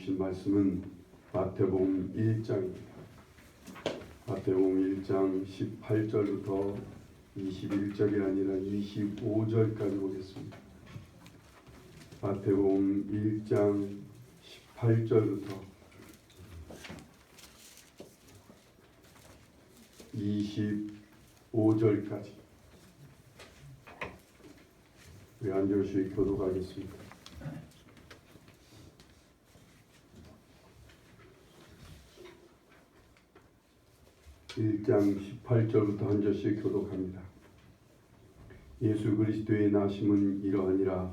주신 말씀은 마태복음 1장입니다. 마태복음 1장 18절부터 21절이 아니라 25절까지 보겠습니다. 마태복음 1장 18절부터 25절까지 우리 안절수의 교독하겠습니다. 1장 18절부터 한 절씩 교독합니다. 예수 그리스도의 나심은 이러하니라.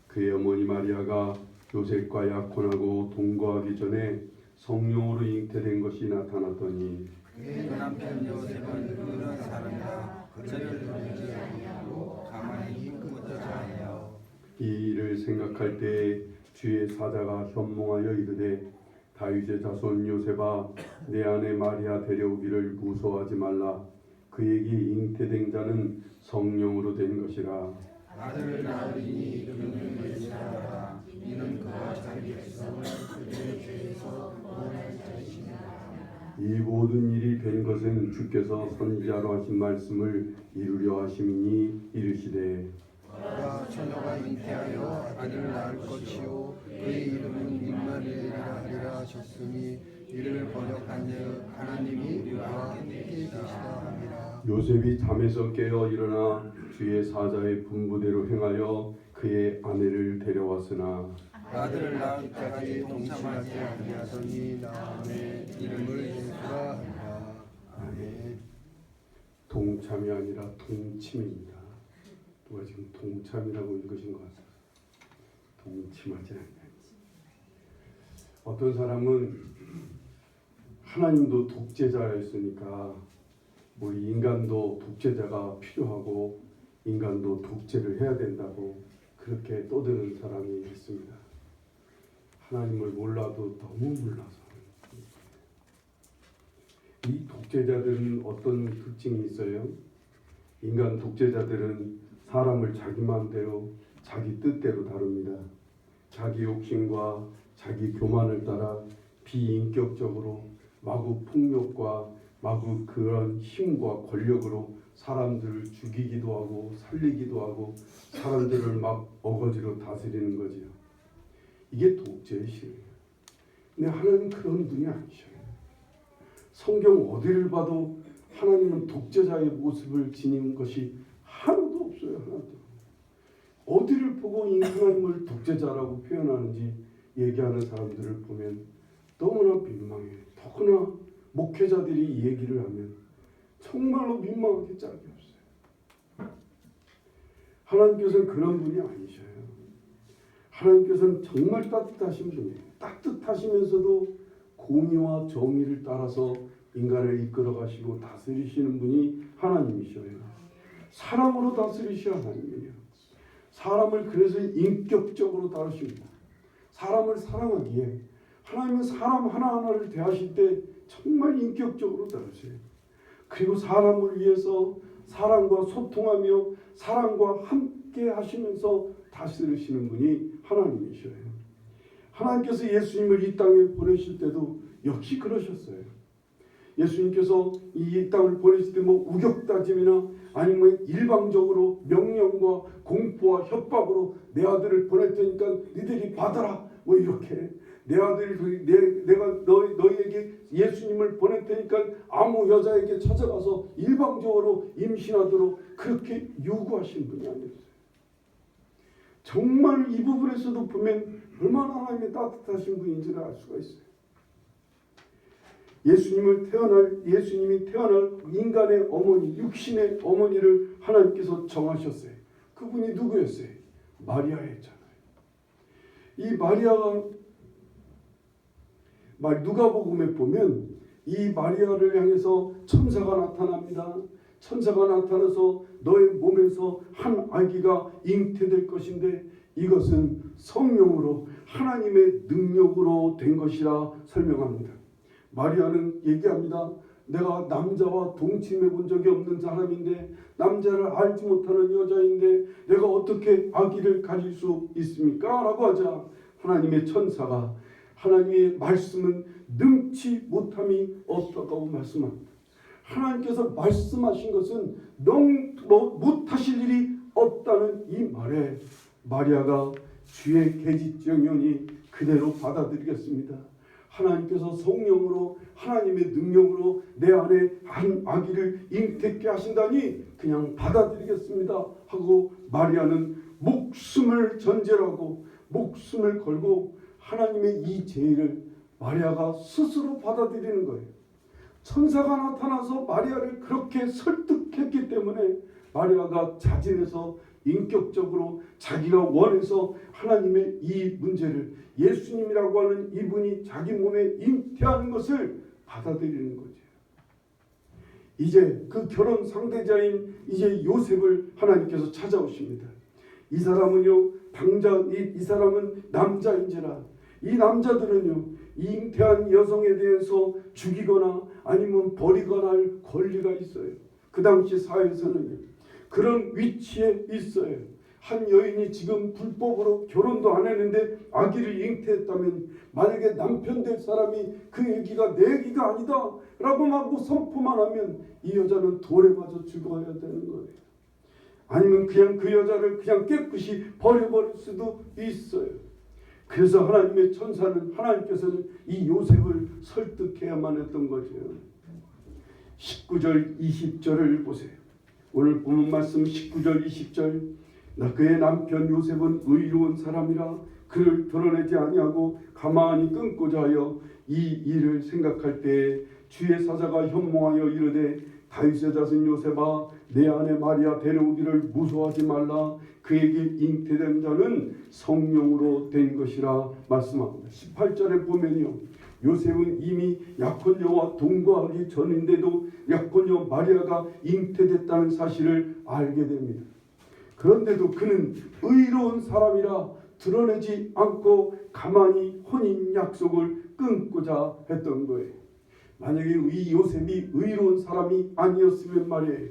그의 어머니 마리아가 요셉과 약혼하고 동거하기 전에 성령으로 잉태된 것이 나타났더니 그의 남편 요셉은 의로운 사람이라 그를 부르지 아니하고 가만히 있고자 하여 이 일을 생각할 때에 주의 사자가 현몽하여 이르되 다윗의 자손 요셉아 내 아내 마리아 데려오기를 무서워하지 말라. 그에게 잉태된 자는 성령으로 된 것이라. 아들을 낳으리니 그는 메시아라. 이는 그와 자기 백성을 그들의 죄에서 구원할 자이시니라. 이 모든 일이 된 것은 주께서 선지자로 하신 말씀을 이루려 하심이니 이르시되 그가 처녀가 잉태하여 아들을 낳을 것이요 그의 이름은 임마누엘이라 하리라 하셨으니 이를 번역한즉 하나님이 우리와 함께 계시다 함이라. 요셉이 잠에서 깨어 일어나 주의 사자의 분부대로 행하여 그의 아내를 데려왔으나 아들을 낳을 때까지 동참하지 아니하더니 나음에 이름을 예수라 하리라. 아멘. 동참이 아니라 동침입니다. 누가 지금 동참이라고 읽으신 것 같아요. 동침하지 않아요. 어떤 사람은 하나님도 독재자였으니까 우리 인간도 독재자가 필요하고 인간도 독재를 해야 된다고 그렇게 떠드는 사람이 있습니다. 하나님을 몰라도 너무 몰라서. 이 독재자들은 어떤 특징이 있어요? 인간 독재자들은 사람을 자기 마음대로 자기 뜻대로 다룹니다. 자기 욕심과 자기 교만을 따라 비인격적으로 마구 폭력과 마구 그런 힘과 권력으로 사람들을 죽이기도 하고 살리기도 하고 사람들을 막 어거지로 다스리는 거지요. 이게 독재의 실이에요. 근데 하나님은 그런 분이 아니셔요. 성경 어디를 봐도 하나님은 독재자의 모습을 지닌 것이 하나도 없어요. 하나도. 어디를 보고 하나님을 독재자라고 표현하는지 얘기하는 사람들을 보면 너무나 민망해요. 더구나 목회자들이 이 얘기를 하면 정말로 민망하게 짝이 없어요. 하나님께서는 그런 분이 아니셔요. 하나님께서는 정말 따뜻하신 분이에요. 따뜻하시면서도 공의와 정의를 따라서 인간을 이끌어 가시고 다스리시는 분이 하나님이셔요. 사랑으로 다스리셔야 하나님이에요. 사람을 그래서 인격적으로 다루십니다. 사람을 사랑하기에 하나님은 사람 하나하나를 대하실 때 정말 인격적으로 다루세요. 그리고 사람을 위해서 사람과 소통하며 사람과 함께 하시면서 다스리시는 분이 하나님이셔요. 하나님께서 예수님을 이 땅에 보내실 때도 역시 그러셨어요. 예수님께서 이 땅을 보내실 때 뭐 우격다짐이나 아니면 일방적으로 명령과 공포와 협박으로 내 아들을 보낼 테니까 니들이 받아라 뭐 이렇게 내 아들이 내가 너희에게 예수님을 보낼 테니까 아무 여자에게 찾아가서 일방적으로 임신하도록 그렇게 요구하신 분이 아니었어요. 정말 이 부분에서도 보면 얼마나 하나님의 따뜻하신 분인지를 알 수가 있어요. 예수님이 태어날 인간의 어머니, 육신의 어머니를 하나님께서 정하셨어요. 그분이 누구였어요? 마리아였잖아요. 이 마리아가 누가복음에 보면 이 마리아를 향해서 천사가 나타납니다. 천사가 나타나서 너의 몸에서 한 아기가 잉태될 것인데 이것은 성령으로 하나님의 능력으로 된 것이라 설명합니다. 마리아는 얘기합니다. 내가 남자와 동침해 본 적이 없는 사람인데 남자를 알지 못하는 여자인데 내가 어떻게 아기를 가질 수 있습니까? 라고 하자 하나님의 천사가 하나님의 말씀은 능치 못함이 없다고 말씀합니다. 하나님께서 말씀하신 것은 못하실 일이 없다는 이 말에 마리아가 주의 계집종이오니 그대로 받아들이겠습니다. 하나님께서 성령으로 하나님의 능력으로 내 안에 한 아기를 잉태케 하신다니 그냥 받아들이겠습니다 하고 마리아는 목숨을 전제하고 목숨을 걸고 하나님의 이 제의를 마리아가 스스로 받아들이는 거예요. 천사가 나타나서 마리아를 그렇게 설득했기 때문에 마리아가 자진해서 인격적으로 자기가 원해서 하나님의 이 문제를 예수님이라고 하는 이분이 자기 몸에 잉태하는 것을 받아들이는 거죠. 이제 그 결혼 상대자인 이제 요셉을 하나님께서 찾아오십니다. 이 사람은요, 당장 이 사람은 남자인지라 이 남자들은요, 잉태한 여성에 대해서 죽이거나 아니면 버리거나 할 권리가 있어요. 그 당시 사회에서는요, 그런 위치에 있어요. 한 여인이 지금 불법으로 결혼도 안 했는데 아기를 잉태했다면 만약에 남편 될 사람이 그 아기가 내 아기가 아니다 라고 막 선포만 하면 이 여자는 돌에 맞아 죽어야 되는 거예요. 아니면 그냥 그 여자를 그냥 깨끗이 버려버릴 수도 있어요. 그래서 하나님의 천사는 하나님께서는 이 요셉을 설득해야만 했던 거죠. 19절 20절을 보세요. 오늘 본문 말씀 19절 20절 그의 남편 요셉은 의로운 사람이라 그를 드러내지 아니하고 가만히 끊고자 하여 이 일을 생각할 때에 주의 사자가 현몽하여 이르되 다윗의 자손 요셉아 내 아내 마리아 데려오기를 무서워하지 말라 그에게 잉태된 자는 성령으로 된 것이라 말씀합니다. 18절에 보면요, 요셉은 이미 약혼녀와 동거하기 전인데도 약혼녀 마리아가 잉태됐다는 사실을 알게 됩니다. 그런데도 그는 의로운 사람이라 드러내지 않고 가만히 혼인 약속을 끊고자 했던 거예요. 만약에 이 요셉이 의로운 사람이 아니었으면 말이에요.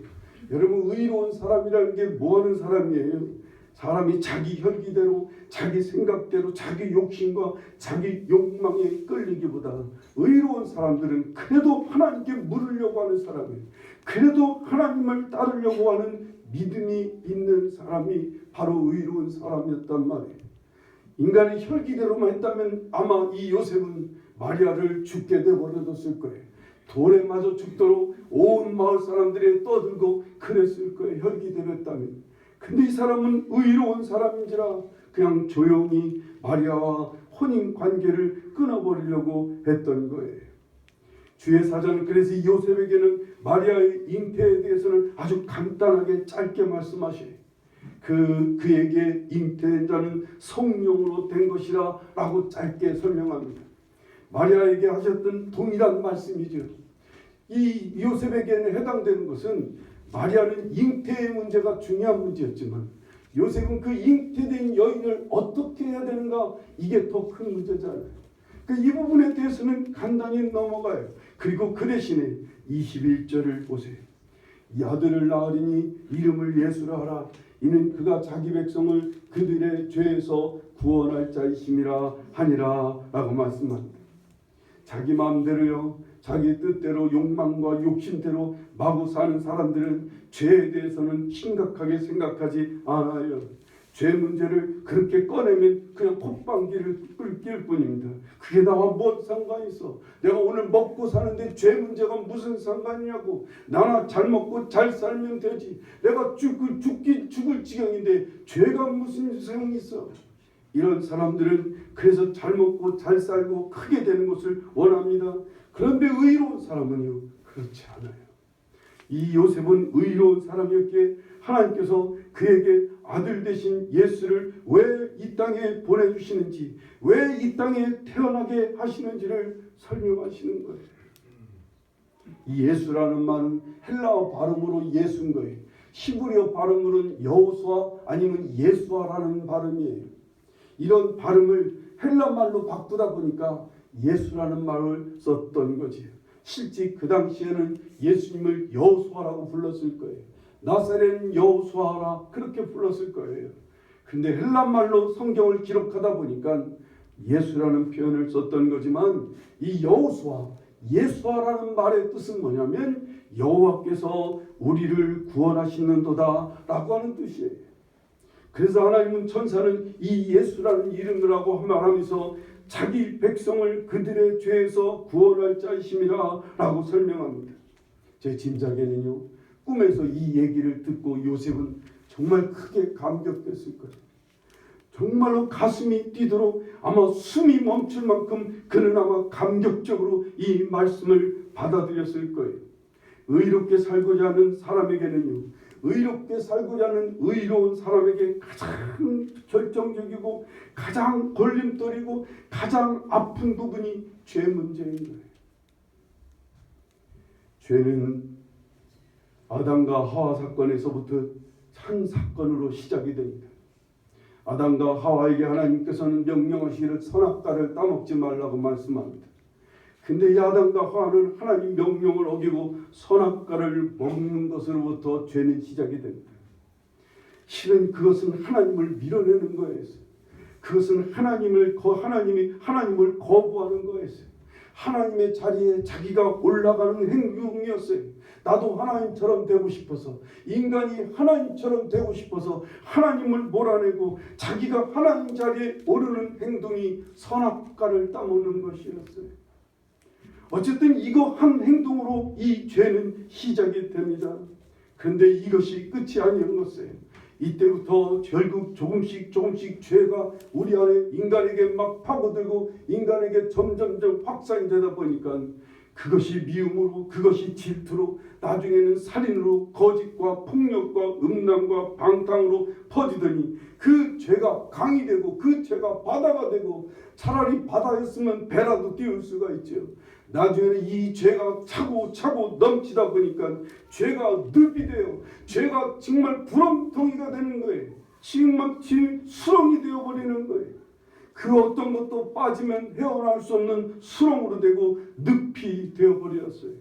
여러분, 의로운 사람이라는 게 뭐하는 사람이에요? 사람이 자기 혈기대로 자기 생각대로 자기 욕심과 자기 욕망에 끌리기보다 의로운 사람들은 그래도 하나님께 물으려고 하는 사람이에요. 그래도 하나님을 따르려고 하는 믿음이 있는 사람이 바로 의로운 사람이었단 말이에요. 인간의 혈기대로만 했다면 아마 이 요셉은 마리아를 죽게 내버려뒀을 거예요. 돌에 맞아 죽도록 온 마을 사람들이 떠들고 그랬을 거예요. 혈기대로 했다면. 근데 이 사람은 의로운 사람인지라 그냥 조용히 마리아와 혼인 관계를 끊어버리려고 했던 거예요. 주의 사자는 그래서 이 요셉에게는 마리아의 잉태에 대해서는 아주 간단하게 짧게 말씀하셔요. 그에게 잉태된 자는 성령으로 된 것이라 라고 짧게 설명합니다. 마리아에게 하셨던 동일한 말씀이죠. 이 요셉에게는 해당되는 것은 마리아는 잉태의 문제가 중요한 문제였지만 요셉은 그 잉태된 여인을 어떻게 해야 되는가, 이게 더 큰 문제잖아요. 이 부분에 대해서는 간단히 넘어가요. 그리고 그 대신에 21절을 보세요. 이 아들을 낳으리니 이름을 예수라 하라. 이는 그가 자기 백성을 그들의 죄에서 구원할 자이심이라 하니라 라고 말씀합니다. 자기 마음대로요, 자기 뜻대로 욕망과 욕심대로 마구 사는 사람들은 죄에 대해서는 심각하게 생각하지 않아요. 죄 문제를 그렇게 꺼내면 그냥 콧방귀를 낄 뿐입니다. 그게 나와 뭔 상관이 있어? 내가 오늘 먹고 사는데 죄 문제가 무슨 상관이냐고. 나나 잘 먹고 잘 살면 되지. 내가 죽을 지경인데 죄가 무슨 소용이 있어? 이런 사람들은 그래서 잘 먹고 잘 살고 크게 되는 것을 원합니다. 그런데 의로운 사람은요, 그렇지 않아요. 이 요셉은 의로운 사람이었기에 하나님께서 그에게 아들 되신 예수를 왜 이 땅에 보내주시는지, 왜 이 땅에 태어나게 하시는지를 설명하시는 거예요. 이 예수라는 말은 헬라어 발음으로 예수인 거예요. 히브리어 발음으로는 여호수아 아니면 예수아라는 발음이에요. 이런 발음을 헬라 말로 바꾸다 보니까 예수라는 말을 썼던 거지요. 실제 그 당시에는 예수님을 여호수아라고 불렀을 거예요. 나사렛 여호수아라 그렇게 불렀을 거예요. 근데 헬라 말로 성경을 기록하다 보니까 예수라는 표현을 썼던 거지만 이 여호수아, 예수아라는 말의 뜻은 뭐냐면 여호와께서 우리를 구원하시는도다 라고 하는 뜻이에요. 그래서 하나님은 천사는 이 예수라는 이름을 하고 말하면서 자기 백성을 그들의 죄에서 구원할 자이심이라 라고 설명합니다. 제 짐작에는요, 꿈에서 이 얘기를 듣고 요셉은 정말 크게 감격됐을 거예요. 정말로 가슴이 뛰도록 아마 숨이 멈출 만큼 그는 아마 감격적으로 이 말씀을 받아들였을 거예요. 의롭게 살고자 하는 사람에게는요, 의롭게 살고자 하는 의로운 사람에게 가장 결정적이고 가장 걸림돌이고 가장 아픈 부분이 죄 문제인 거예요. 죄는 아담과 하와 사건에서부터 한 사건으로 시작이 됩니다. 아담과 하와에게 하나님께서는 명령하시기를 선악과를 따먹지 말라고 말씀합니다. 근데 이 아담과 하와는 하나님 명령을 어기고 선악과를 먹는 것으로부터 죄는 시작이 됩니다. 실은 그것은 하나님을 밀어내는 거였어요. 그것은 하나님을 거부하는 거였어요. 하나님의 자리에 자기가 올라가는 행동이었어요. 나도 하나님처럼 되고 싶어서, 인간이 하나님처럼 되고 싶어서 하나님을 몰아내고 자기가 하나님 자리에 오르는 행동이 선악과를 따먹는 것이었어요. 어쨌든 이거 한 행동으로 이 죄는 시작이 됩니다. 그런데 이것이 끝이 아니었어요. 이때부터 결국 조금씩 죄가 우리 안에 인간에게 막 파고들고 인간에게 점점점 확산이 되다 보니까 그것이 미움으로, 그것이 질투로, 나중에는 살인으로, 거짓과 폭력과 음란과 방탕으로 퍼지더니 그 죄가 강이 되고 그 죄가 바다가 되고, 차라리 바다였으면 배라도 띄울 수가 있죠. 나중에는 이 죄가 차고 넘치다 보니까 죄가 늪이 돼요. 죄가 정말 구렁텅이가 되는 거예요. 지금 수렁이 되어버리는 거예요. 그 어떤 것도 빠지면 헤어나올 수 없는 수렁으로 되고 늪이 되어버렸어요.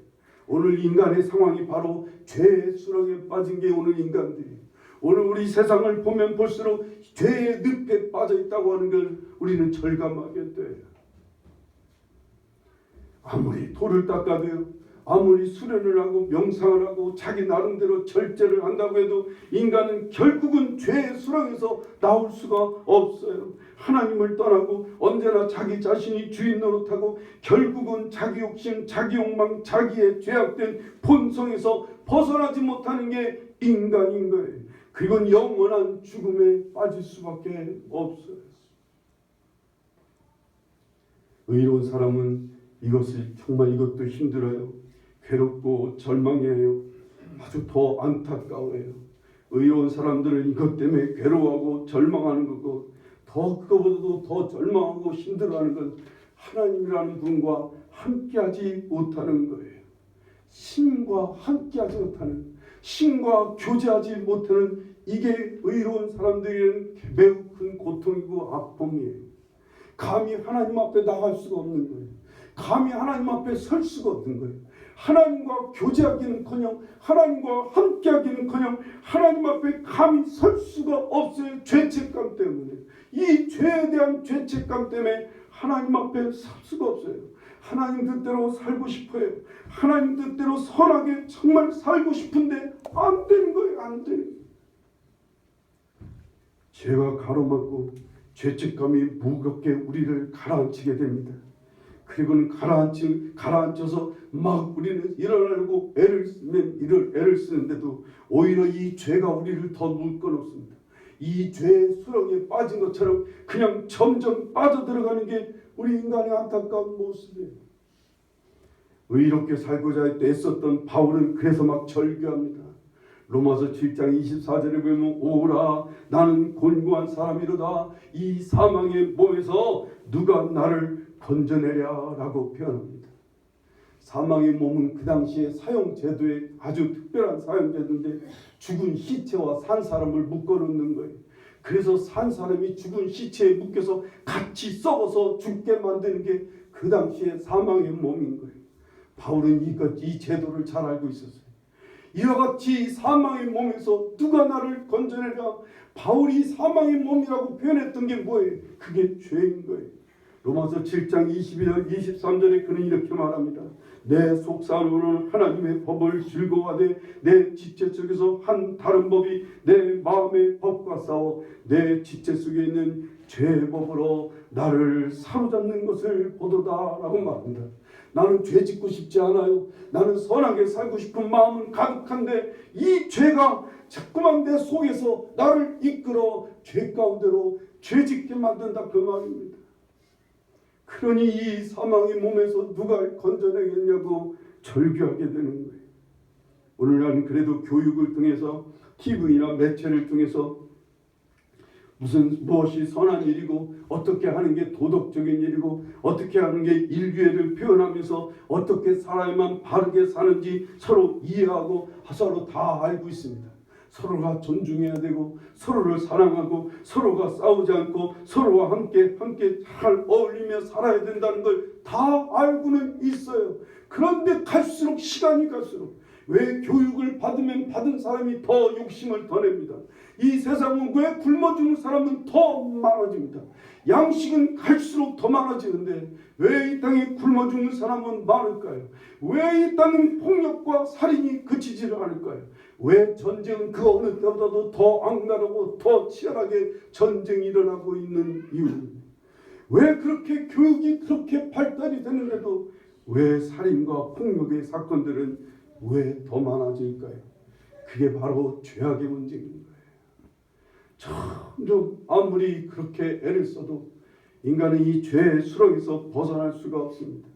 오늘 인간의 상황이 바로 죄의 수렁에 빠진 게 오늘 인간들이에요. 오늘 우리 세상을 보면 볼수록 죄의 늪에 빠져 있다고 하는 걸 우리는 절감하게 돼요. 아무리 돌을 닦아도요, 아무리 수련을 하고 명상을 하고 자기 나름대로 절제를 한다고 해도 인간은 결국은 죄의 수렁에서 나올 수가 없어요. 하나님을 떠나고 언제나 자기 자신이 주인 노릇하고 결국은 자기 욕심, 자기 욕망, 자기의 죄악된 본성에서 벗어나지 못하는 게 인간인 거예요. 그건 영원한 죽음에 빠질 수밖에 없어요. 의로운 사람은 이것도 힘들어요. 괴롭고 절망해요. 아주 더 안타까워요. 의로운 사람들은 이것 때문에 괴로워하고 절망하는 거고, 더 그거보다도 더 절망하고 힘들어하는 건 하나님이라는 분과 함께하지 못하는 거예요. 신과 함께하지 못하는, 신과 교제하지 못하는, 이게 의로운 사람들에게는 매우 큰 고통이고 아픔이에요. 감히 하나님 앞에 나갈 수가 없는 거예요. 감히 하나님 앞에 설 수가 없는 거예요. 하나님과 교제하기는커녕 하나님과 함께하기는커녕 하나님 앞에 감히 설 수가 없어요. 죄책감 때문에. 이 죄에 대한 죄책감 때문에 하나님 앞에 설 수가 없어요. 하나님 뜻대로 살고 싶어요. 하나님 뜻대로 선하게 정말 살고 싶은데 안 되는 거예요. 안 되는 거예요. 죄가 가로막고 죄책감이 무겁게 우리를 가라앉히게 됩니다. 그리고는 가라앉혀서 막 우리는 일어나려고 애를 쓰는데도 오히려 이 죄가 우리를 더 묶어놓습니다. 이 죄의 수렁에 빠진 것처럼 그냥 점점 빠져들어가는 게 우리 인간의 안타까운 모습이에요. 의롭게 살고자 애썼던 바울은 그래서 막 절규합니다. 로마서 7장 24절에 보면 오라 나는 곤고한 사람이로다 이 사망의 몸에서 누가 나를 건져내랴 라고 표현합니다. 사망의 몸은 그 당시에 사형제도의 아주 특별한 사형제도인데 죽은 시체와 산 사람을 묶어놓는 거예요. 그래서 산 사람이 죽은 시체에 묶여서 같이 썩어서 죽게 만드는 게 그 당시에 사망의 몸인 거예요. 바울은 이 제도를 잘 알고 있었어요. 이와 같이 사망의 몸에서 누가 나를 건져내랴. 바울이 사망의 몸이라고 표현했던 게 뭐예요? 그게 죄인 거예요. 로마서 7장 22절 23절에 그는 이렇게 말합니다. 내 속사로는 하나님의 법을 즐거워하되 내 지체 속에서 한 다른 법이 내 마음의 법과 싸워 내 지체 속에 있는 죄의 법으로 나를 사로잡는 것을 보도다라고 말합니다. 나는 죄 짓고 싶지 않아요. 나는 선하게 살고 싶은 마음은 가득한데 이 죄가 자꾸만 내 속에서 나를 이끌어 죄 가운데로 죄 짓게 만든다 그 말입니다. 그러니 이 사망의 몸에서 누가 건져내겠냐고 절규하게 되는 거예요. 오늘날은 그래도 교육을 통해서 TV나 매체를 통해서 무엇이 선한 일이고 어떻게 하는 게 도덕적인 일이고 어떻게 하는 게 인류애를 표현하면서 어떻게 살아야만 바르게 사는지 서로 이해하고 서로 다 알고 있습니다. 서로가 존중해야 되고 서로를 사랑하고 서로가 싸우지 않고 서로와 함께 잘 어울리며 살아야 된다는 걸 다 알고는 있어요. 그런데 갈수록 시간이 갈수록 왜 교육을 받으면 받은 사람이 더 욕심을 더 냅니다. 이 세상은 왜 굶어 죽는 사람은 더 많아집니다. 양식은 갈수록 더 많아지는데 왜 이 땅에 굶어 죽는 사람은 많을까요? 왜 이 땅은 폭력과 살인이 그치지를 않을까요? 왜 전쟁은 그 어느 때보다도 더 악랄하고 더 치열하게 전쟁이 일어나고 있는 이유는 왜 그렇게 교육이 그렇게 발달이 되는데도 왜 살인과 폭력의 사건들은 왜 더 많아질까요? 그게 바로 죄악의 문제인 거예요. 점점 아무리 그렇게 애를 써도 인간은 이 죄의 수렁에서 벗어날 수가 없습니다.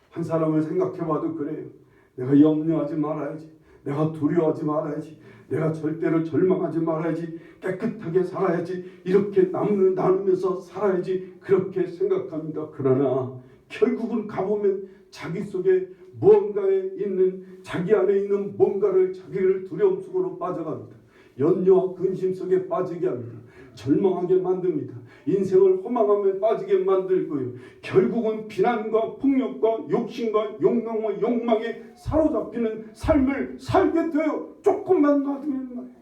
한 사람을 생각해봐도 그래요. 내가 염려하지 말아야지. 내가 두려워하지 말아야지. 내가 절대로 절망하지 말아야지. 깨끗하게 살아야지. 이렇게 나누면서 살아야지. 그렇게 생각합니다. 그러나 결국은 가보면 자기 속에 무언가에 있는 자기 안에 있는 뭔가를 자기를 두려움 속으로 빠져갑니다. 연려와 근심 속에 빠지게 합니다. 절망하게 만듭니다. 인생을 허망함에 빠지게 만들고요. 결국은 비난과 폭력과 욕심과 욕망에 사로잡히는 삶을 살게 돼요. 조금만 놔두면 말이에요.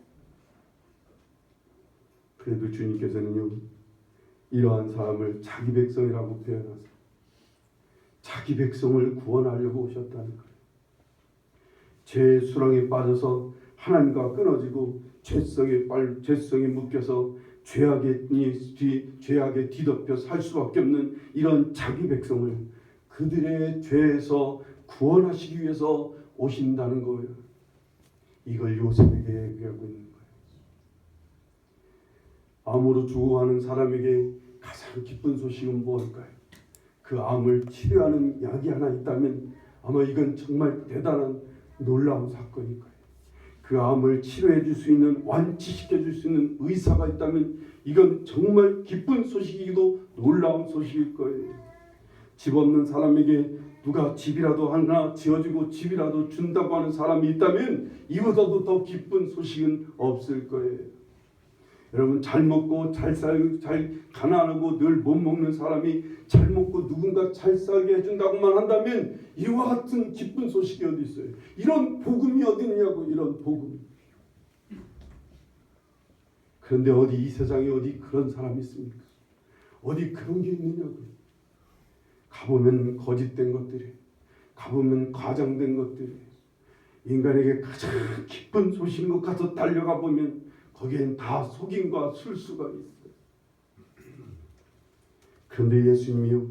그래도 주님께서는요, 이러한 사람을 자기 백성이라고 표현하세요. 자기 백성을 구원하려고 오셨다는 거예요. 죄의 수렁에 빠져서 하나님과 끊어지고 죄성에 묶여서 죄악에 뒤덮여 살 수밖에 없는 이런 자기 백성을 그들의 죄에서 구원하시기 위해서 오신다는 거예요. 이걸 요셉에게 얘기하고 있는 거예요. 암으로 죽어가는 사람에게 가장 기쁜 소식은 무엇일까요? 그 암을 치료하는 약이 하나 있다면 아마 이건 정말 대단한 놀라운 사건일 거예요. 그 암을 치료해 줄 수 있는, 완치시켜 줄 수 있는 의사가 있다면 이건 정말 기쁜 소식이기도 놀라운 소식일 거예요. 집 없는 사람에게 누가 집이라도 하나 지어주고 집이라도 준다고 하는 사람이 있다면 이보다도 더 기쁜 소식은 없을 거예요. 여러분, 잘 먹고 잘 살고 잘 가난하고 늘 못 먹는 사람이 잘 먹고 누군가 잘 살게 해준다고만 한다면 이와 같은 기쁜 소식이 어디 있어요? 이런 복음이 어디 있냐고, 이런 복음. 그런데 어디 이 세상에 어디 그런 사람이 있습니까? 어디 그런 게 있느냐고. 가보면 거짓된 것들이, 가보면 과장된 것들이, 인간에게 가장 기쁜 소식인 것 같아서 달려가 보면 거기엔 다 속임과 술수가 있어요. 그런데 예수님이요,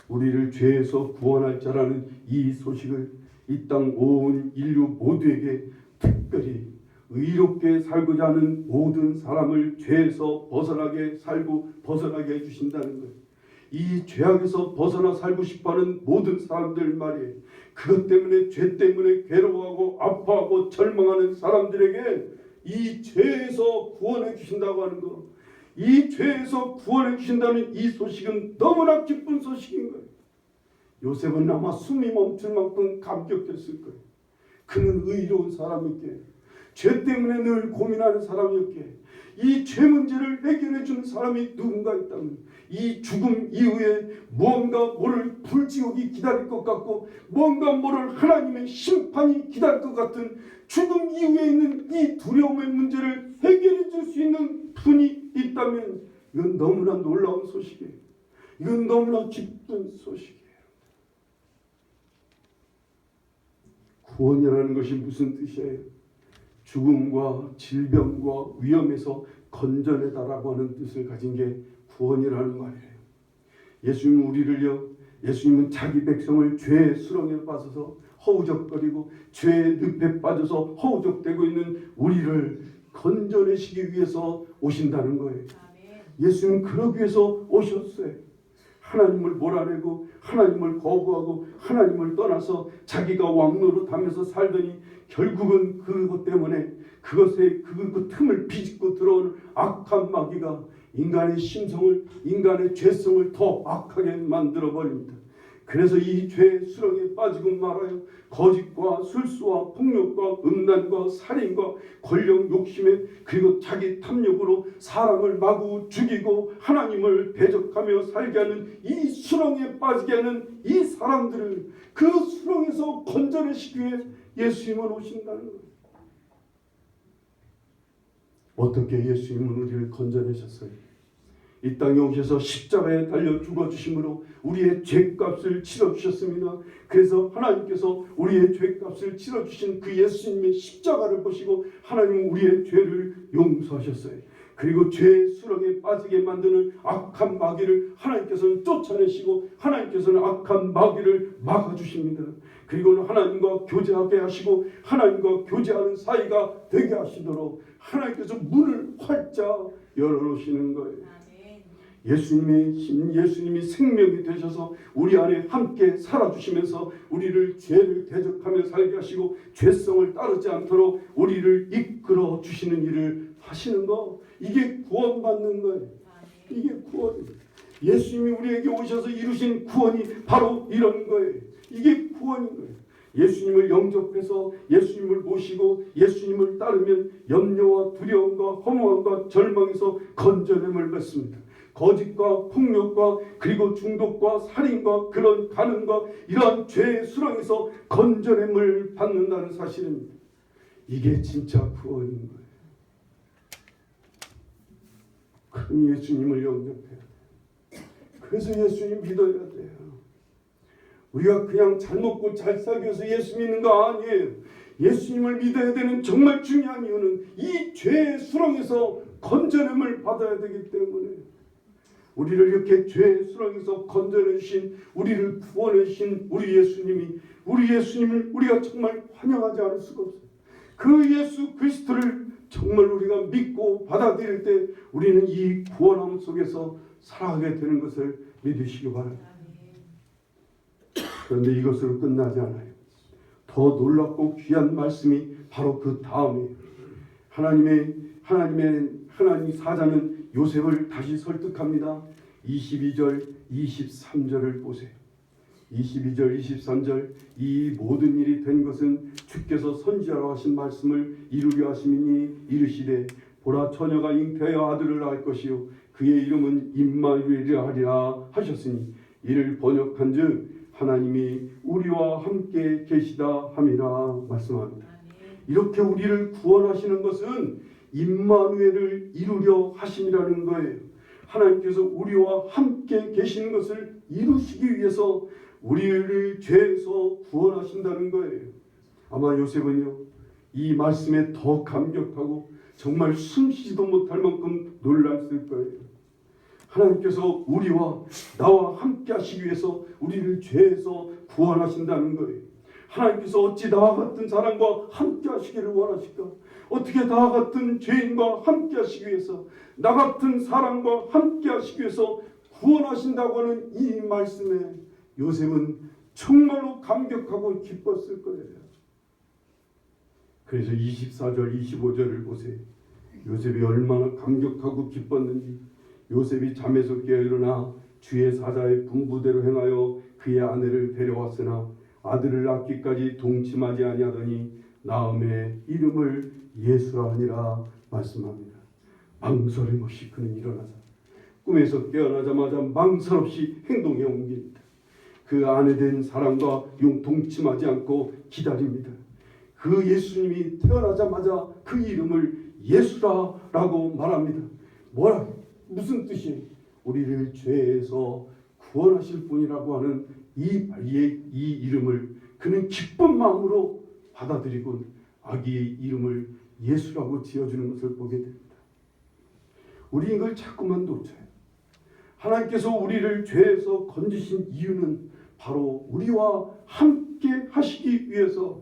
우리를 죄에서 구원할 자라는 이 소식을 이 땅 온 인류 모두에게 특별히 의롭게 살고자 하는 모든 사람을 죄에서 벗어나게 해주신다는 거예요. 이 죄악에서 벗어나 살고 싶어하는 모든 사람들 말이에요. 그것 때문에, 죄 때문에 괴로워하고 아파하고 절망하는 사람들에게 이 죄에서 구원해 주신다고 하는 거, 이 죄에서 구원해 주신다는 이 소식은 너무나 기쁜 소식인 거예요. 요셉은 아마 숨이 멈출 만큼 감격했을 거예요. 그는 의로운 사람이었기에, 죄 때문에 늘 고민하는 사람이었기에, 이 죄 문제를 해결해 주는 사람이 누군가 있다면 이 죽음 이후에 무언가 모를 불지옥이 기다릴 것 같고 무언가 모를 하나님의 심판이 기다릴 것 같은 죽음 이후에 있는 이 두려움의 문제를 해결해 줄 수 있는 분이 있다면 이건 너무나 놀라운 소식이에요. 이건 너무나 기쁜 소식이에요. 구원이라는 것이 무슨 뜻이에요? 죽음과 질병과 위험에서 건져내다라고 하는 뜻을 가진 게 구원이라는 말이에요. 예수님은 자기 백성을 죄의 수렁에 빠져서 허우적거리고 죄의 늪에 빠져서 허우적대고 있는 우리를 건져내시기 위해서 오신다는 거예요. 예수님은 그러기 위해서 오셨어요. 하나님을 몰아내고 하나님을 거부하고 하나님을 떠나서 자기가 왕노로 다면서 살더니 결국은 그것 때문에 그 틈을 비집고 들어오는 악한 마귀가 인간의 심성을, 인간의 죄성을 더 악하게 만들어 버립니다. 그래서 이 죄의 수렁에 빠지고 말아요. 거짓과 술수와 폭력과 음란과 살인과 권력 욕심에 그리고 자기 탐욕으로 사람을 마구 죽이고 하나님을 대적하며 살게 하는 이 수렁에 빠지게 하는 이 사람들을 그 수렁에서 건져내시기 위해 예수님은 오신다는 거예요. 어떻게 예수님은 우리를 건져내셨어요? 이 땅에 오셔서 십자가에 달려 죽어주심으로 우리의 죄값을 치러주셨습니다. 그래서 하나님께서 우리의 죄값을 치러주신 그 예수님의 십자가를 보시고 하나님은 우리의 죄를 용서하셨어요. 그리고 죄의 수렁에 빠지게 만드는 악한 마귀를 하나님께서는 쫓아내시고 하나님께서는 악한 마귀를 막아주십니다. 그리고 하나님과 교제하게 하시고 하나님과 교제하는 사이가 되게 하시도록 하나님께서 문을 활짝 열어놓으시는 거예요. 예수님이 생명이 되셔서 우리 안에 함께 살아주시면서 우리를 죄를 대적하며 살게 하시고 죄성을 따르지 않도록 우리를 이끌어 주시는 일을 하시는 거, 이게 구원받는 거예요. 이게 구원입니다. 예수님이 우리에게 오셔서 이루신 구원이 바로 이런 거예요. 이게 구원인 거예요. 예수님을 영접해서 예수님을 모시고 예수님을 따르면 염려와 두려움과 허무함과 절망에서 건져냄을 받습니다. 거짓과 폭력과 그리고 중독과 살인과 그런 가늠과 이러한 죄의 수렁에서 건져냄을 받는다는 사실입니다. 이게 진짜 구원인 거예요. 그러니 예수님을 영접해야 돼요. 그래서 예수님 믿어야 돼요. 우리가 그냥 잘 먹고 잘 살기 위해서 예수 믿는 거 아니에요. 예수님을 믿어야 되는 정말 중요한 이유는 이 죄의 수렁에서 건져냄을 받아야 되기 때문에, 우리를 이렇게 죄의 수렁에서 건져내신, 우리를 구원해주신 우리 예수님을 우리가 정말 환영하지 않을 수가 없어요. 그 예수 그리스도를 정말 우리가 믿고 받아들일 때 우리는 이 구원함 속에서 살아가게 되는 것을 믿으시기 바랍니다. 그런데 이것으로 끝나지 않아요. 더 놀랍고 귀한 말씀이 바로 그 다음에 하나님 사자는 요셉을 다시 설득합니다. 22절, 23절을 보세요. 22절, 23절, 이 모든 일이 된 것은 주께서 선지자로 하신 말씀을 이루려 하심이니 이르시되 보라 처녀가 잉태하여 아들을 낳을 것이요 그의 이름은 임마누엘이라 하리라 하셨으니 이를 번역한즉 하나님이 우리와 함께 계시다 함이라 말씀합니다. 이렇게 우리를 구원하시는 것은 임마누엘을 이루려 하심이라는 거예요. 하나님께서 우리와 함께 계시는 것을 이루시기 위해서 우리를 죄에서 구원하신다는 거예요. 아마 요셉은요, 이 말씀에 더 감격하고 정말 숨쉬지도 못할 만큼 놀랐을 거예요. 하나님께서 나와 함께 하시기 위해서 우리를 죄에서 구원하신다는 거예요. 하나님께서 어찌 나와 같은 사람과 함께 하시기를 원하실까? 어떻게 나와 같은 죄인과 함께 하시기 위해서, 나 같은 사람과 함께 하시기 위해서 구원하신다고 하는 이 말씀에 요셉은 정말로 감격하고 기뻤을 거예요. 그래서 24절, 25절을 보세요. 요셉이 얼마나 감격하고 기뻤는지. 요셉이 잠에서 깨어 일어나 주의 사자의 분부대로 행하여 그의 아내를 데려왔으나 아들을 낳기까지 동침하지 아니하더니 나음의 이름을 예수라 하니라 말씀합니다. 망설임 없이 그는 일어나서 꿈에서 깨어나자마자 망설 없이 행동에 옮깁니다. 그 아내 된 사람과 동침하지 않고 기다립니다. 그 예수님이 태어나자마자 그 이름을 예수라라고 말합니다. 무슨 뜻이에요? 우리를 죄에서 구원하실 분이라고 하는 이 마리의 이 이름을 그는 기쁜 마음으로 받아들이고 아기의 이름을 예수라고 지어주는 것을 보게 됩니다. 우리 이걸 자꾸만 놓쳐요. 하나님께서 우리를 죄에서 건지신 이유는 바로 우리와 함께 하시기 위해서,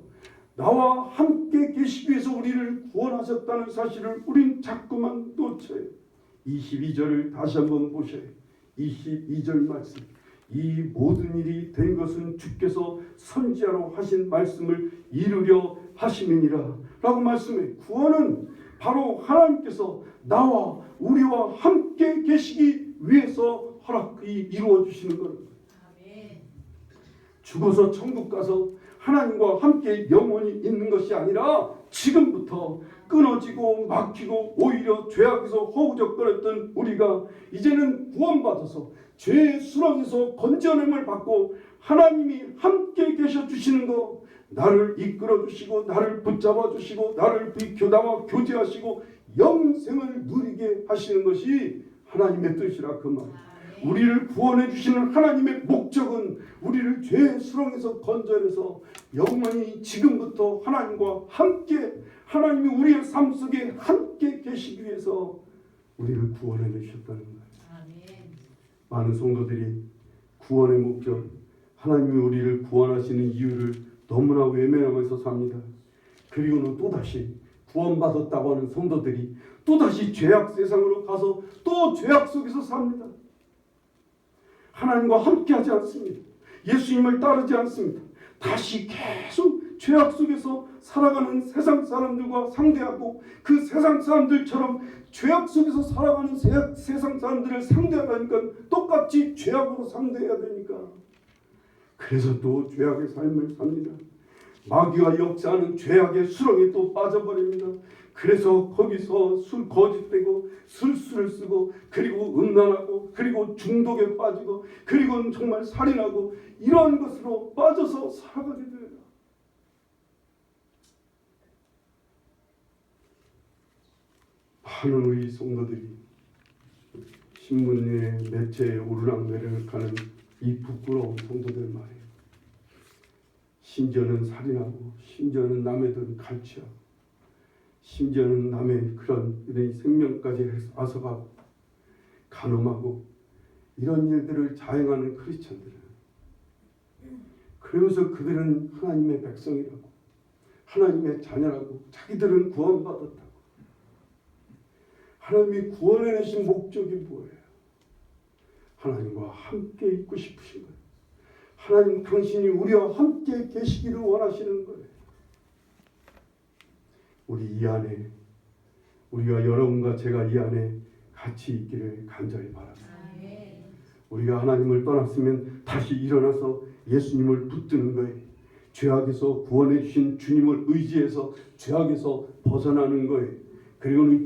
나와 함께 계시기 위해서 우리를 구원하셨다는 사실을 우린 자꾸만 놓쳐요. 22절을 다시 한번 보셔요. 22절 말씀. 이 모든 일이 된 것은 주께서 선지자로 하신 말씀을 이루려 하심이니라 라고 말씀해. 구원은 바로 하나님께서 나와 우리와 함께 계시기 위해서 이루어 주시는 겁니다. 죽어서 천국 가서 하나님과 함께 영원히 있는 것이 아니라 지금부터 끊어지고 막히고 오히려 죄악에서 허우적거렸던 우리가 이제는 구원받아서 죄의 수렁에서 건져냄을 받고 하나님이 함께 계셔 주시는 것, 나를 이끌어 주시고 나를 붙잡아 주시고 나를 교다와 교제하시고 영생을 누리게 하시는 것이 하나님의 뜻이라 그 말. 우리를 구원해 주시는 하나님의 목적은 우리를 죄의 수렁에서 건져내서 영원히 지금부터 하나님과 함께, 하나님이 우리의 삶 속에 함께 계시기 위해서 우리를 구원해 주셨다는 거예요. 많은 성도들이 구원의 목적, 하나님이 우리를 구원하시는 이유를 너무나 외면하면서 삽니다. 그리고는 또다시 구원받았다고 하는 성도들이 또다시 죄악 세상으로 가서 또 죄악 속에서 삽니다. 하나님과 함께하지 않습니다. 예수님을 따르지 않습니다. 다시 계속 죄악 속에서 살아가는 세상 사람들과 상대하고 그 세상 사람들처럼 죄악 속에서 살아가는 세상 사람들을 상대하니까 똑같이 죄악으로 상대해야 되니까 그래서 또 죄악의 삶을 삽니다. 마귀가 역사하는 죄악의 수렁에 또 빠져버립니다. 그래서 거기서 거짓되고 술수를 쓰고 그리고 음란하고 그리고 중독에 빠지고 그리고 정말 살인하고 이러한 것으로 빠져서 살아가게 돼요. 많은 우리 성도들이 신문에 매체에 오르락내리락하는 이 부끄러운 성도들 말이에요. 심지어는 살인하고 심지어는 남의 돈 갈취하고 심지어는 남의 그런 생명까지 앗아가고 간음하고 이런 일들을 자행하는 크리스천들은, 그러면서 그들은 하나님의 백성이라고 하나님의 자녀라고 자기들은 구원받았다고. 하나님이 구원해내신 목적이 뭐예요? 하나님과 함께 있고 싶으신 거예요. 하나님 당신이 우리와 함께 계시기를 원하시는 거예요. 우리 이 안에, 우리가 여러분과 제가 이 안에 같이 있기를 간절히 바랍니다. 우리가 하나님을 떠났으면 다시 일어나서 예수님을 붙드는 거예요. 죄악에서 구원해 주신 주님을 의지해서 죄악에서 벗어나는 거예요. 그리고는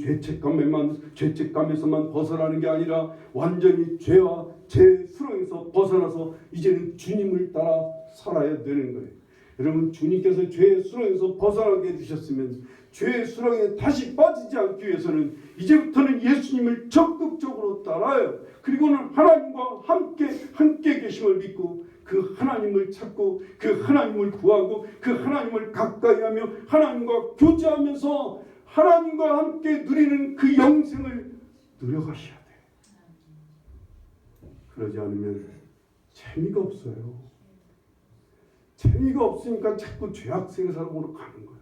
죄책감에서만 벗어나는 게 아니라 완전히 죄와 죄의 수렁에서 벗어나서 이제는 주님을 따라 살아야 되는 거예요. 여러분, 주님께서 죄의 수렁에서 벗어나게 해주셨으면 죄의 수렁에 다시 빠지지 않기 위해서는 이제부터는 예수님을 적극적으로 따라요. 그리고는 하나님과 함께 계심을 믿고 그 하나님을 찾고 그 하나님을 구하고 그 하나님을 가까이하며 하나님과 교제하면서 하나님과 함께 누리는 그 영생을 누려가셔야 돼요. 그러지 않으면 재미가 없어요. 재미가 없으니까 자꾸 죄악 생사로 가는 거예요.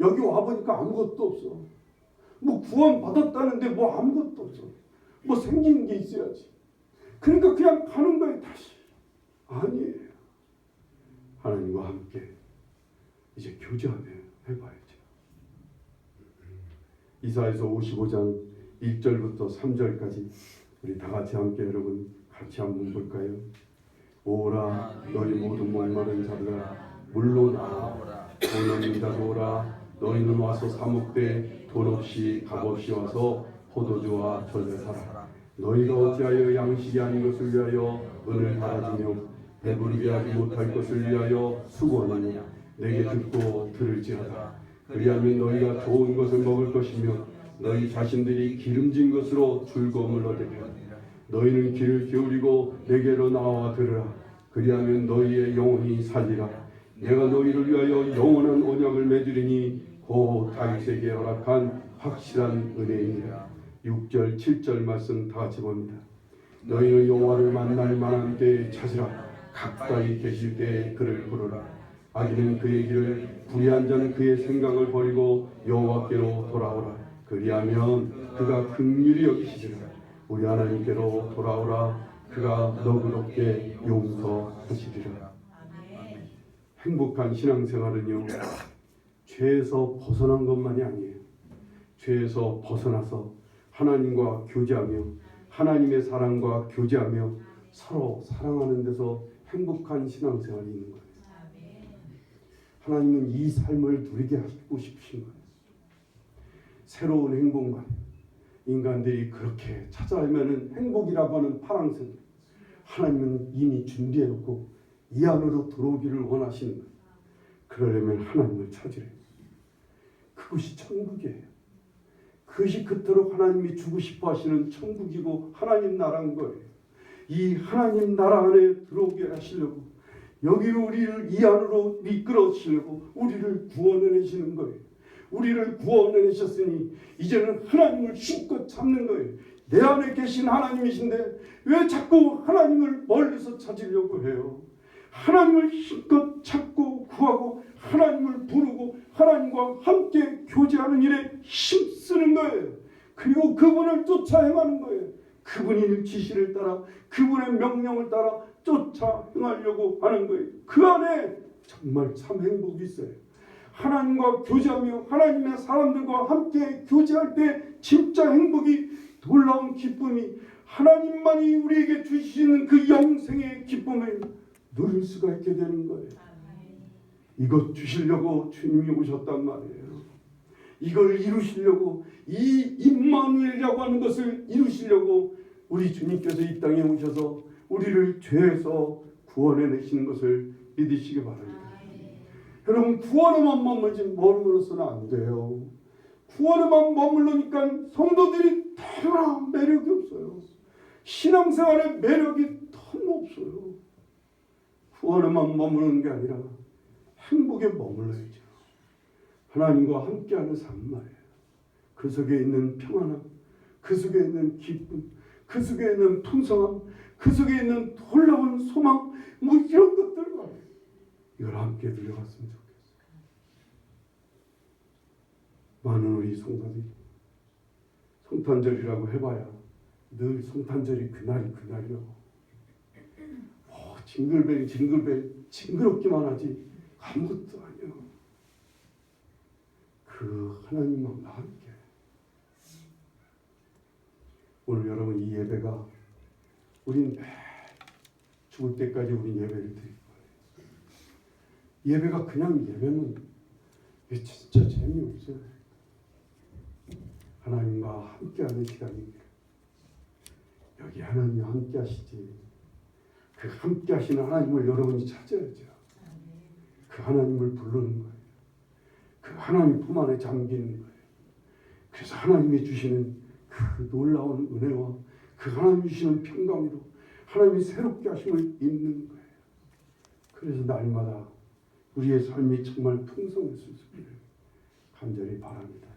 여기 와보니까 아무것도 없어. 뭐 구원 받았다는데 뭐 아무것도 없어. 뭐 생기는 게 있어야지. 그러니까 그냥 가는 거예요. 다시. 아니에요. 하나님과 함께 이제 교제하며 해봐야죠. 이사야서 55장 1절부터 3절까지 우리 다 같이 함께 여러분 같이 한번 볼까요? 오라 너희 모두 목마른 자들아 물로 나오라. 돈 없는 자도 오라. 너희는 와서 사 먹되 돈 없이 값 없이 와서 포도주와 젖을 사라. 너희가 어찌하여 양식이 아닌 것을 위하여 은을 달아주며 배부르게 하지 못할 것을 위하여 수고하느냐. 내게 듣고 들을지어다. 그리하면 너희가 좋은 것을 먹을 것이며 너희 자신들이 기름진 것으로 즐거움을 얻으리라. 너희는 귀를 기울이고 내게로 나와 들으라. 그리하면 너희의 영혼이 살리라. 내가 너희를 위하여 영원한 언약을 맺으리니 곧 다윗에게 허락한 확실한 은혜이니라. 6절 7절 말씀 다 같이 봅니다. 너희는 여호와를 만날 만한 때에 찾으라. 가까이 계실 때에 그를 부르라. 악인은 그의 길을, 불의한 자는 그의 생각을 버리고 여호와께로 돌아오라. 그리하면 그가 긍휼히 여기시리라. 우리 하나님께로 돌아오라. 그가 너그럽게 용서하시리라. 행복한 신앙생활은요, 죄에서 벗어난 것만이 아니에요. 죄에서 벗어나서 하나님과 교제하며 하나님의 사랑과 교제하며 서로 사랑하는 데서 행복한 신앙생활이 있는 거예요. 하나님은 이 삶을 누리게 하고 싶으신 거예요. 새로운 행복만 인간들이 그렇게 찾아오면 행복이라고 하는 파랑새, 하나님은 이미 준비해놓고 이 안으로 들어오기를 원하시는 거예요. 그러려면 하나님을 찾으래요. 그것이 천국이에요. 그것이 그토록 하나님이 주고 싶어 하시는 천국이고 하나님 나라인 거예요. 이 하나님 나라 안에 들어오게 하시려고, 여기로 우리를 이 안으로 이끌어 주시려고 우리를 구원해내시는 거예요. 우리를 구원해내셨으니 이제는 하나님을 힘껏 잡는 거예요. 내 안에 계신 하나님이신데 왜 자꾸 하나님을 멀리서 찾으려고 해요? 하나님을 힘껏 찾고 구하고 하나님을 부르고 하나님과 함께 교제하는 일에 힘쓰는 거예요. 그리고 그분을 쫓아 행하는 거예요. 그분의 지시를 따라 그분의 명령을 따라 쫓아 행하려고 하는 거예요. 그 안에 정말 참 행복이 있어요. 하나님과 교제하며 하나님의 사람들과 함께 교제할 때 진짜 행복이, 놀라운 기쁨이, 하나님만이 우리에게 주시는 그 영생의 기쁨을 누릴 수가 있게 되는 거예요. 이것 주시려고 주님이 오셨단 말이에요. 이걸 이루시려고, 이 임마누엘이라고 하는 것을 이루시려고 우리 주님께서 이 땅에 오셔서 우리를 죄에서 구원해내시는 것을 믿으시기 바랍니다. 여러분, 구원에만 머물지 머물러서는 안 돼요. 구원에만 머물러니까 성도들이 특별한 매력이 없어요. 신앙생활의 매력이 통 없어요. 구원에만 머무르는 게 아니라 행복에 머물러야죠. 하나님과 함께하는 삶 말이에요. 그 속에 있는 평안함, 그 속에 있는 기쁨, 그 속에 있는 풍성함, 그 속에 있는 놀라운 소망, 뭐 이런 것들 말이에요. 이걸 함께 누려갔으면 좋겠어요. 많은 우리 성도들이 성탄절이라고 해봐야 늘 성탄절이 그날이 그날이라고 징글벨 징그럽기만 하지 아무것도 아니에요. 그 하나님과 함께 오늘 여러분 이 예배가 우린 매 죽을 때까지 우린 예배를 드릴 거예요. 예배가 그냥 예배는 진짜 재미없어요. 하나님과 함께하는 시간입니다. 여기 하나님이 함께 하시지. 그 함께 하시는 하나님을 여러분이 찾아야죠. 그 하나님을 부르는 거예요. 그 하나님 품 안에 잠기는 거예요. 그래서 하나님이 주시는 그 놀라운 은혜와 그 하나님이 주시는 평강으로 하나님이 새롭게 하심을 입는 거예요. 그래서 날마다 우리의 삶이 정말 풍성했을 수 있기를 간절히 바랍니다.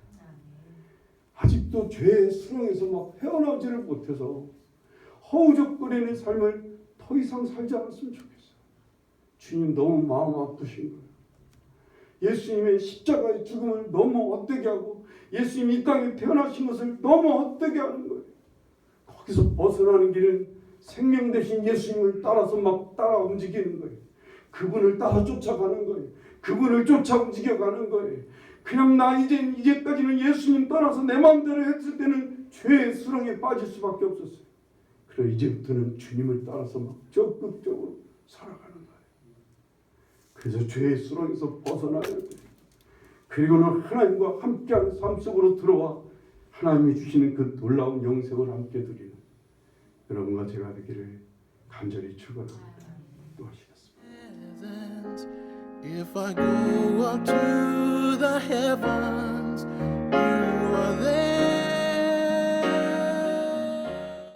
아직도 죄의 수렁에서 막 헤어나오지를 못해서 허우적거리는 삶을 더 이상 살지 않았으면 좋겠어요. 주님 너무 마음 아프신 거예요. 예수님의 십자가의 죽음을 너무 헛되게 하고 예수님이 이 땅에 태어나신 것을 너무 헛되게 하는 거예요. 거기서 벗어나는 길은 생명 대신 예수님을 따라서 막 따라 움직이는 거예요. 그분을 따라 쫓아가는 거예요. 그분을 쫓아 움직여가는 거예요. 그냥 나 이제까지는 예수님 떠나서 내 마음대로 했을 때는 죄의 수렁에 빠질 수밖에 없었어요. 그래 이제부터는 주님을 따라서 막 적극적으로 살아가는 거예요. 그래서 죄의 수렁에서 벗어나야 돼요. 그리고는 하나님과 함께하는 삶 속으로 들어와 하나님이 주시는 그 놀라운 영생을 함께 누리는 여러분과 제가 되기를 간절히 축원합니다. 기도하시겠습니다. If I go up to the heavens